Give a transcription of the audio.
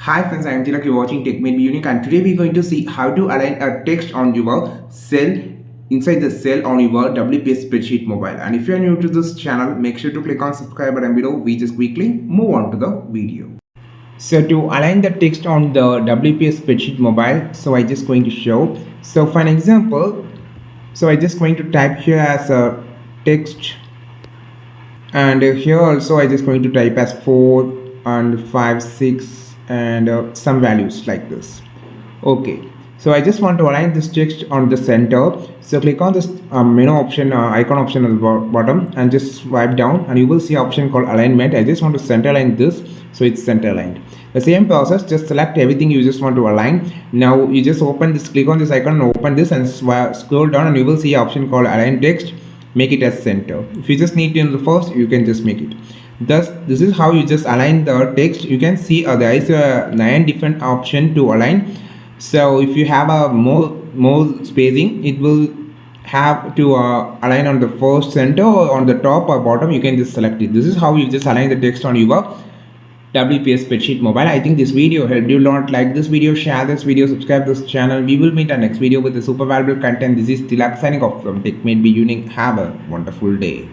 Hi friends, I am Tilak. You're watching Tech May Be Unique, and today we're going to see how to align a text on your cell inside the cell on your WPS spreadsheet mobile. And if you are new to this channel, make sure to click on subscribe button below. We just quickly move on to the video. So to align the text on the WPS spreadsheet mobile, so I just going to show. So for an example, so I just going to type here as a text, and here also I just going to type as 4 and 5 6 and some values like this. Okay, so I just want to align this text on the center. So click on this menu option, icon option at the bottom, and just swipe down and you will see option called alignment. I just want to center align this, so it's center aligned. The same process, just select everything you just want to align. Now you just open this, click on this icon and open this and scroll down and you will see option called align text. Make it as center. If you just need to in the first, you can just make it. Thus, this is how you just align the text. You can see there is 9 different option to align. So if you have a more spacing, it will have to align on the first center or on the top or bottom. You can just select it. This is how you just align the text on your WPS spreadsheet mobile. I think this video helped you a lot. Like this video, share this video, subscribe this channel. We will meet our next video with a super valuable content. This is Tilak signing off from Tech Made Be Unique. Have a wonderful day.